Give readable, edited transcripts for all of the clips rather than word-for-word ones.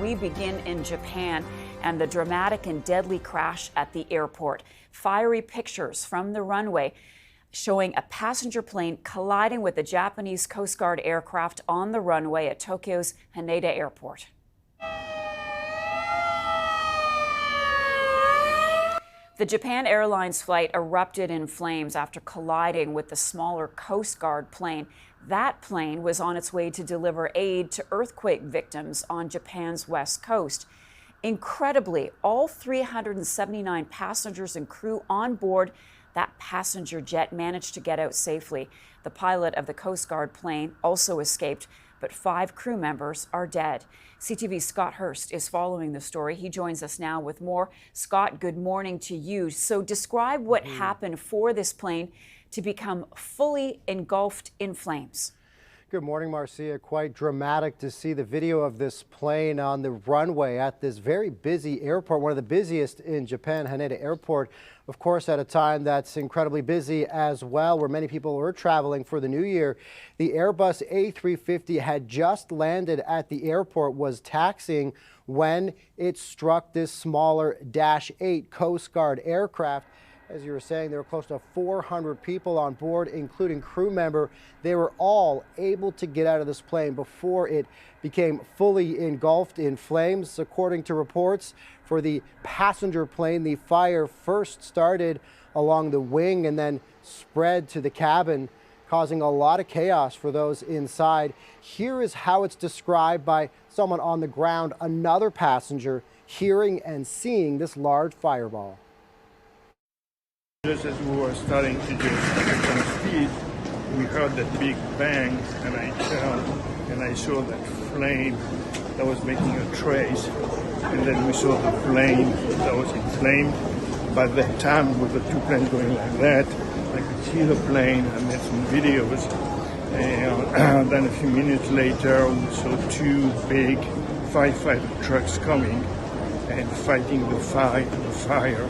we begin in Japan and the dramatic and deadly crash at the airport. Fiery pictures from the runway showing a passenger plane colliding with a Japanese Coast Guard aircraft on the runway at Tokyo's Haneda Airport. The Japan Airlines flight erupted in flames after colliding with the smaller Coast Guard plane. That plane was on its way to deliver aid to earthquake victims on Japan's west coast. Incredibly, all 379 passengers and crew on board that passenger jet managed to get out safely. The pilot of the Coast Guard plane also escaped, but 5 crew members are dead. CTV's Scott Hurst is following the story. He joins us now with more. Scott, good morning to you. So describe what happened for this plane to become fully engulfed in flames. Good morning, Marcia. Quite dramatic to see the video of this plane on the runway at this very busy airport, one of the busiest in Japan, Haneda Airport. Of course, at a time that's incredibly busy as well, where many people were traveling for the new year. The Airbus A350 had just landed at the airport, was taxiing when it struck this smaller Dash 8 Coast Guard aircraft. As you were saying, there were close to 400 people on board, including crew member. They were all able to get out of this plane before it became fully engulfed in flames. According to reports, for the passenger plane, the fire first started along the wing and then spread to the cabin, causing a lot of chaos for those inside. Here is how it's described by someone on the ground, another passenger, hearing and seeing this large fireball. Just as we were starting to just get some speed, we heard that big bang, and I turned and I saw that flame that was making a trace, and then we saw the plane that was inflamed. By that time, with the 2 planes going like that, I could see the plane. I made some videos, and then a few minutes later, we saw 2 big firefighter trucks coming and fighting the fire.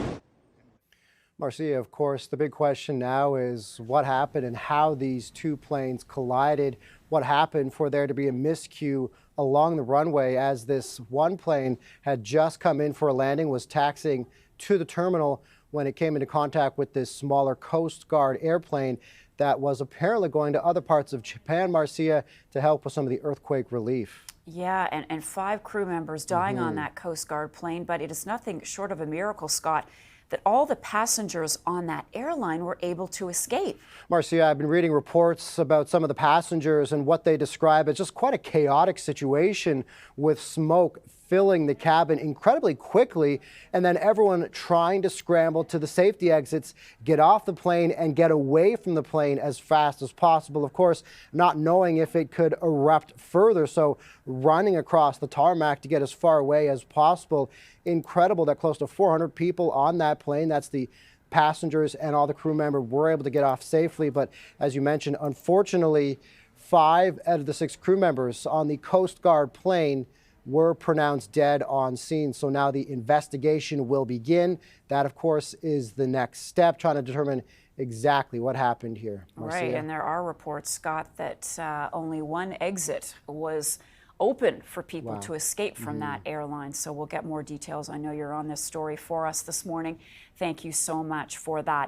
Marcia, of course, the big question now is what happened and how these 2 planes collided. What happened for there to be a miscue along the runway as this one plane had just come in for a landing, was taxiing to the terminal when it came into contact with this smaller Coast Guard airplane that was apparently going to other parts of Japan, Marcia, to help with some of the earthquake relief. Yeah, and 5 crew members dying on that Coast Guard plane, but it is nothing short of a miracle, Scott, that all the passengers on that airline were able to escape. Marcia, I've been reading reports about some of the passengers and what they describe as just quite a chaotic situation, with smoke filling the cabin incredibly quickly, and then everyone trying to scramble to the safety exits, get off the plane and get away from the plane as fast as possible. Of course, not knowing if it could erupt further, so running across the tarmac to get as far away as possible. Incredible that close to 400 people on that plane, that's the passengers and all the crew members, were able to get off safely. But as you mentioned, unfortunately, 5 out of the 6 crew members on the Coast Guard plane were pronounced dead on scene. So now the investigation will begin. That, of course, is the next step, trying to determine exactly what happened here. Marcia. Right, and there are reports, Scott, that only one exit was open for people to escape from that airline. So we'll get more details. I know you're on this story for us this morning. Thank you so much for that.